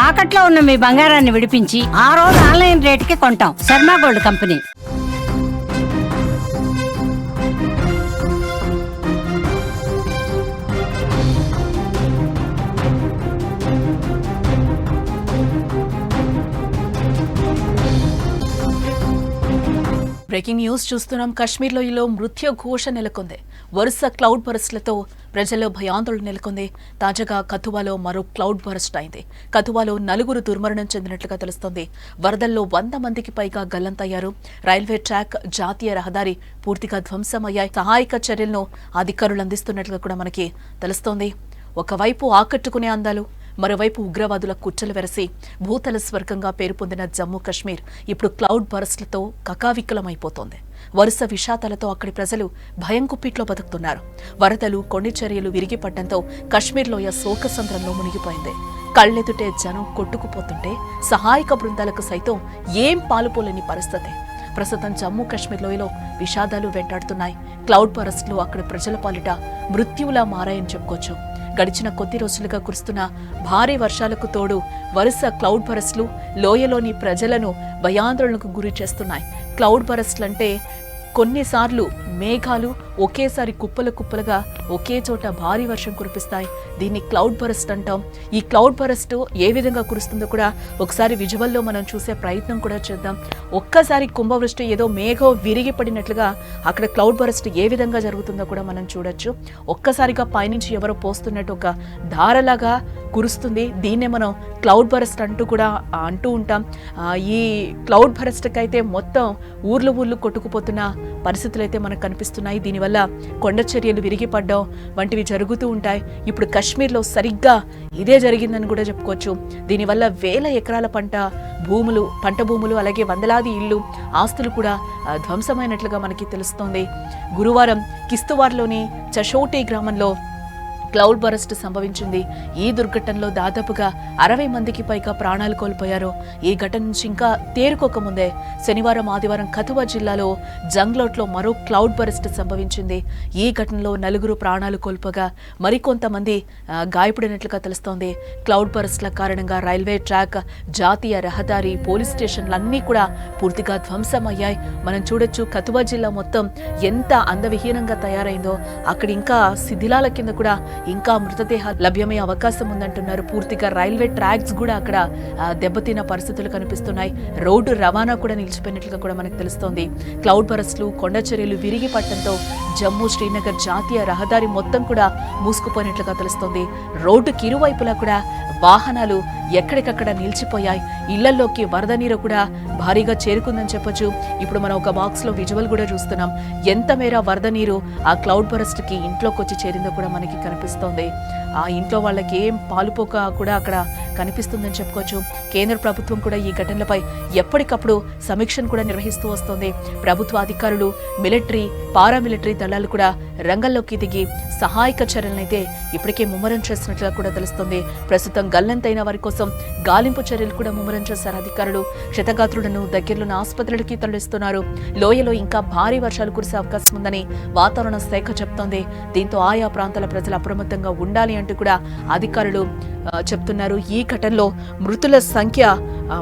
తాకట్లో ఉన్న మీ బంగారాన్ని విడిపించి ఆ రోజు ఆన్లైన్ రేటుకి కొంటాం. Sharma gold company. Breaking news చూస్తున్నాం. కాశ్మీర్లో మృత్యు ఘోష నెలకొంది. వరుస క్లౌడ్ బరస్ట్లతో ప్రజల్లో భయాందోళన నెలకొంది. తాజాగా కథువాలో మరో క్లౌడ్ బరస్ట్ అయింది. కథువాలో 4 దుర్మరణం చెందినట్లుగా తెలుస్తోంది. వరదల్లో 100 మందికి పైగా గల్లంతయ్యారు. రైల్వే ట్రాక్, జాతీయ రహదారి పూర్తిగా ధ్వంసమయ్యాయి. సహాయక చర్యలను అధికారులు అందిస్తున్నట్లుగా కూడా మనకి తెలుస్తోంది. ఒకవైపు ఆకట్టుకునే అందాలు, మరోవైపు ఉగ్రవాదుల కుట్రలు వెరసి భూతల స్వర్గంగా పేరు పొందిన జమ్మూ కాశ్మీర్ ఇప్పుడు క్లౌడ్ బరస్ట్లతో కకావికలమైపోతోంది. వరుస విషాదాలతో అక్కడి ప్రజలు భయం కుప్పిట్లో బతుకుతున్నారు. వరదలు, కొండ చర్యలు విరిగిపడ్డంతో కాశ్మీర్లోయ శోకసంద్రంలో మునిగిపోయింది. కళ్లెదుటే జనం కొట్టుకుపోతుంటే సహాయక బృందాలకు సైతం ఏం పాలుపోలేని పరిస్థితి. ప్రస్తుతం జమ్మూ కాశ్మీర్ లోయలో విషాదాలు వెంటాడుతున్నాయి. క్లౌడ్ బరస్ట్లు అక్కడి ప్రజల పాలిట మృత్యువులా మారాయని చెప్పుకోవచ్చు. గడిచిన కొద్ది రోజులుగా కురుస్తున్న భారీ వర్షాలకు తోడు వరుస క్లౌడ్ బరస్ట్లు లోయలోని ప్రజలను భయాందోళనకు గురి చేస్తున్నాయి. క్లౌడ్ బరస్ట్లంటే కొన్నిసార్లు మేఘాలు ఒకేసారి కుప్పలుగా ఒకే చోట భారీ వర్షం కురిపిస్తాయి. దీన్ని క్లౌడ్ బరస్ట్ అంటాం. ఈ క్లౌడ్ బరస్ట్ ఏ విధంగా కురుస్తుందో కూడా ఒకసారి విజువల్లో మనం చూసే ప్రయత్నం కూడా చేద్దాం. ఒక్కసారి కుంభవృష్టి ఏదో మేఘం విరిగి పడినట్లుగా అక్కడ క్లౌడ్ బరస్ట్ ఏ విధంగా జరుగుతుందో కూడా మనం చూడొచ్చు. ఒక్కసారిగా పైనుంచి ఎవరో పోస్తున్నట్టు ఒక ధారలాగా కురుస్తుంది. దీన్నే మనం క్లౌడ్ బరస్ట్ అంటూ ఉంటాం. ఈ క్లౌడ్ బరస్ట్కి అయితే మొత్తం ఊర్లు కొట్టుకుపోతున్న పరిస్థితులు అయితే మనకు కనిపిస్తున్నాయి. దీనివల్ల కొండ చర్యలు విరిగిపడ్డం వంటివి జరుగుతూ ఉంటాయి. ఇప్పుడు కాశ్మీర్లో సరిగ్గా ఇదే జరిగిందని కూడా చెప్పుకోవచ్చు. దీనివల్ల వేల ఎకరాల పంట భూములు అలాగే వందలాది ఇళ్లు, ఆస్తులు కూడా ధ్వంసమైనట్లుగా మనకి తెలుస్తోంది. గురువారం కిస్తువార్లోని చషోటి గ్రామంలో క్లౌడ్ బరస్ట్ సంభవించింది. ఈ దుర్ఘటనలో దాదాపుగా 60 మందికి పైగా ప్రాణాలు కోల్పోయారు. ఈ ఘటన నుంచి ఇంకా తేరుకోకముందే శనివారం, ఆదివారం కథువా జిల్లాలో జంగ్లోట్లో మరో క్లౌడ్ బరస్ట్ సంభవించింది. ఈ ఘటనలో 4 ప్రాణాలు కోల్పోగా మరికొంతమంది గాయపడినట్లుగా తెలుస్తోంది. క్లౌడ్ బరస్ట్ల కారణంగా రైల్వే ట్రాక్, జాతీయ రహదారి, పోలీస్ స్టేషన్లన్నీ కూడా పూర్తిగా ధ్వంసమయ్యాయి. మనం చూడొచ్చు కథువా జిల్లా మొత్తం ఎంత అందవిహీనంగా తయారైందో. అక్కడ ఇంకా శిథిలాల కింద కూడా ఇంకా మృతదేహాలు లభ్యమయ్యే అవకాశం ఉందంటున్నారు. పూర్తిగా రైల్వే ట్రాక్స్ కూడా అక్కడ దెబ్బతిన్న పరిస్థితులు కనిపిస్తున్నాయి. రోడ్డు రవాణా కూడా నిలిచిపోయినట్లుగా కూడా మనకు తెలుస్తోంది. క్లౌడ్ బరస్ట్లు, కొండ చర్యలు విరిగి పట్టడంతో జమ్మూ శ్రీనగర్ జాతీయ రహదారి మొత్తం కూడా మూసుకుపోయినట్లుగా తెలుస్తోంది. రోడ్డుకి ఇరువైపులా కూడా వాహనాలు ఎక్కడికక్కడ నిలిచిపోయాయి. ఇళ్లలోకి వరద నీరు కూడా భారీగా చేరుకుందని చెప్పొచ్చు. ఇప్పుడు మనం ఒక బాక్స్ లో విజువల్ కూడా చూస్తున్నాం. ఎంత మేర వరద నీరు ఆ క్లౌడ్ బరస్ట్ కి ఇంట్లోకి వచ్చి చేరిందో కూడా మనకి కనిపిస్తోంది. ఆ ఇంట్లో వాళ్ళకి ఏం పాలుపోక కూడా అక్కడ కనిపిస్తుందని చెప్పుకోవచ్చు. కేంద్ర ప్రభుత్వం కూడా ఈ ఘటనలపై ఎప్పటికప్పుడు సమీక్షను కూడా నిర్వహిస్తూ వస్తోంది. ప్రభుత్వ అధికారులు, మిలిటరీ, పారామిలిటరీ దళాలు కూడా రంగంలోకి దిగి సహాయక చర్యలనైతే ఇప్పటికే ముమ్మరం చేస్తున్నట్లుగా కూడా తెలుస్తోంది. ప్రస్తుతం గల్లంతైన వారి కోసం గాలింపు చర్యలు కూడా ముమ్మరం చేశారు అధికారులు. క్షతగాత్రులను దగ్గరలోని ఆసుపత్రులకి తరలిస్తున్నారు. లోయలో ఇంకా భారీ వర్షాలు కురిసే అవకాశం ఉందని వాతావరణ శాఖ చెప్తోంది. దీంతో ఆయా ప్రాంతాల ప్రజలు అప్రమత్తంగా ఉండాలి అంటూ కూడా అధికారులు చెప్తున్నారు. ఈ ఘటనలో మృతుల సంఖ్య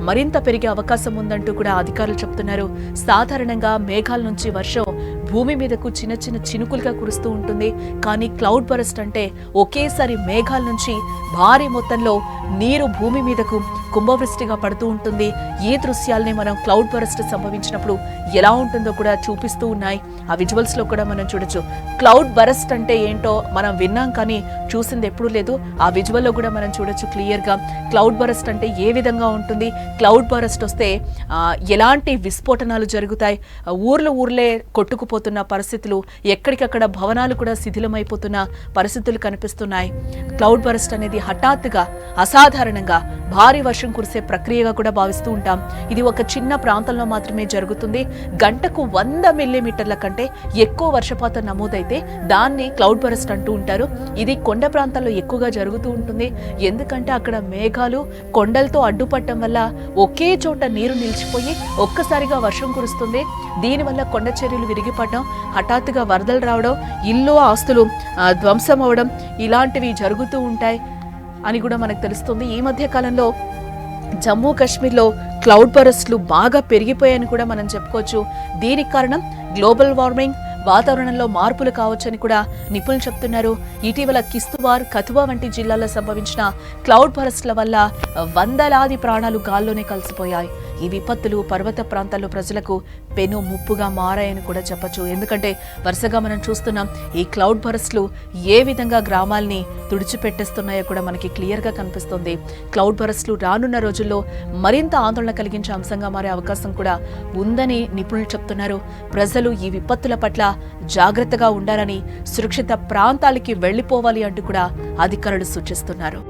మరింత పెరిగే అవకాశం ఉందంటూ కూడా అధికారులు చెప్తున్నారు. సాధారణంగా మేఘాల నుంచి వర్షం భూమి మీదకు చిన్న చినుకులుగా కురుస్తూ ఉంటుంది. కానీ క్లౌడ్ బరస్ట్ అంటే ఒకేసారి మేఘాల నుంచి భారీ మొత్తంలో నీరు భూమి మీదకు కుంభవృష్టిగా పడుతూ ఉంటుంది. ఈ దృశ్యాల్ని మనం క్లౌడ్ బరస్ట్ సంభవించినప్పుడు ఎలా ఉంటుందో కూడా చూపిస్తూ ఉన్నాయి. ఆ విజువల్స్ లో కూడా మనం చూడొచ్చు. క్లౌడ్ బరస్ట్ అంటే ఏంటో మనం విన్నాం కానీ చూసింది ఎప్పుడూ లేదు. ఆ విజువల్లో కూడా మనం చూడొచ్చు క్లియర్ గా క్లౌడ్ బరస్ట్ అంటే ఏ విధంగా ఉంటుంది, క్లౌడ్ బరస్ట్ వస్తే ఎలాంటి విస్ఫోటనాలు జరుగుతాయి, ఊర్లే కొట్టుకుపోతున్న పరిస్థితులు, ఎక్కడికక్కడ భవనాలు కూడా శిథిలమైపోతున్న పరిస్థితులు కనిపిస్తున్నాయి. క్లౌడ్ బరస్ట్ అనేది హఠాత్తుగా అసాధారణంగా భారీ వర్షం కురిసే ప్రక్రియగా కూడా భావిస్తూ ఉంటాం. ఇది ఒక చిన్న ప్రాంతంలో మాత్రమే జరుగుతుంది. గంటకు 100 మిల్లీమీటర్ల కంటే ఎక్కువ వర్షపాతం నమోదైతే దాన్ని క్లౌడ్ బరస్ట్ అంటూ ఉంటారు. ఇది కొండ ప్రాంతాల్లో ఎక్కువగా జరుగుతూ ఉంటుంది. ఎందుకంటే అక్కడ మేఘాలు కొండలతో అడ్డుపడటం వల్ల ఒకే చోట నీరు నిలిచిపోయి ఒక్కసారిగా వర్షం కురుస్తుంది. దీనివల్ల కొండ చర్యలు విరిగిపడడం, హఠాత్తుగా వరదలు రావడం, ఇల్లు ఆస్తులు ధ్వంసం అవడం ఇలాంటివి జరుగుతూ ఉంటాయి అని కూడా మనకు తెలుస్తుంది. ఈ మధ్య కాలంలో జమ్మూ కాశ్మీర్లో క్లౌడ్ బరస్ట్లు బాగా పెరిగిపోయాయని కూడా మనం చెప్పుకోవచ్చు. దీనికి కారణం గ్లోబల్ వార్మింగ్, వాతావరణంలో మార్పులు కావచ్చని కూడా నిపుణులు చెప్తున్నారు. ఇటీవల కిస్తవార్, కథువా వంటి జిల్లాల్లో సంభవించిన క్లౌడ్ బరస్ట్ల వల్ల వందలాది ప్రాణాలు గాల్లోనే కలిసిపోయాయి. ఈ విపత్తులు పర్వత ప్రాంతాల్లో ప్రజలకు పెను ముప్పుగా మారాయని కూడా చెప్పొచ్చు. ఎందుకంటే వరుసగా మనం చూస్తున్నాం ఈ క్లౌడ్ బరస్ట్లు ఏ విధంగా గ్రామాల్ని తుడిచిపెట్టేస్తున్నాయో కూడా మనకి క్లియర్గా కనిపిస్తుంది. క్లౌడ్ బరస్ట్లు రానున్న రోజుల్లో మరింత ఆందోళన కలిగించే అంశంగా మారే అవకాశం కూడా ఉందని నిపుణులు చెప్తున్నారు. ప్రజలు ఈ విపత్తుల పట్ల జాగ్రత్తగా ఉండాలని, సురక్షిత ప్రాంతాలకి వెళ్లిపోవాలి అంటూ కూడా అధికారులు సూచిస్తున్నారు.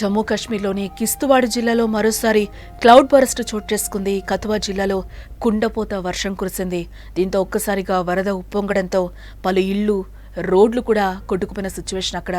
జమ్మూ కాశ్మీర్లోని కిస్తవాడ్ జిల్లాలో మరోసారి క్లౌడ్ బరస్ట్ చోటు చేసుకుంది. కథువా జిల్లాలో కుండపోత వర్షం కురిసింది. దీంతో ఒక్కసారిగా వరద ఉప్పొంగడంతో పలు ఇళ్లు, రోడ్లు కూడా కొట్టుకుపోయిన సిచ్యువేషన్ అక్కడ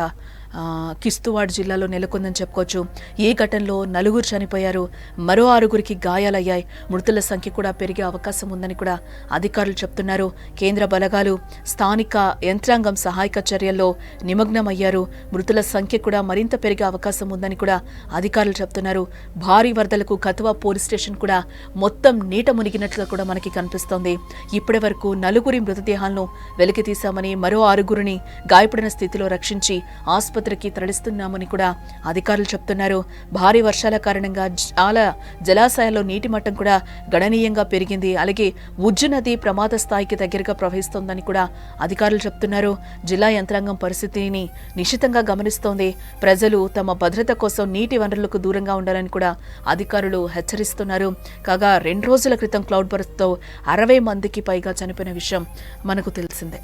కిస్తవాడ్ జిల్లాలో నెలకొందని చెప్పుకోవచ్చు. ఈ ఘటనలో 4 చనిపోయారు, మరో 6 గాయాలయ్యాయి. మృతుల సంఖ్య కూడా పెరిగే అవకాశం ఉందని కూడా అధికారులు చెప్తున్నారు. కేంద్ర బలగాలు, స్థానిక యంత్రాంగం సహాయక చర్యల్లో నిమగ్నమయ్యారు. మృతుల సంఖ్య కూడా మరింత పెరిగే అవకాశం ఉందని కూడా అధికారులు చెప్తున్నారు. భారీ వరదలకు కథువా పోలీస్ స్టేషన్ కూడా మొత్తం నీట మునిగినట్లుగా కూడా మనకి కనిపిస్తోంది. ఇప్పటి వరకు 4 మృతదేహాలను వెలికి తీశామని, మరో 6 గాయపడిన స్థితిలో రక్షించి ఆసుపత్రికి తరలిస్తున్నామని కూడా అధికారులు చెప్తున్నారు. భారీ వర్షాల కారణంగా చాలా జలాశయాల్లో నీటి మట్టం కూడా గణనీయంగా పెరిగింది. అలాగే ఉజ్జు నది ప్రమాద స్థాయికి దగ్గరగా ప్రవహిస్తోందని కూడా అధికారులు చెప్తున్నారు. జిల్లా యంత్రాంగం పరిస్థితిని నిశితంగా గమనిస్తోంది. ప్రజలు తమ భద్రత కోసం నీటి వనరులకు దూరంగా ఉండాలని కూడా అధికారులు హెచ్చరిస్తున్నారు. కాగా 2 రోజుల క్రితం క్లౌడ్ బరస్ట్తో 60 మందికి పైగా చనిపోయిన విషయం మనకు తెలిసిందే.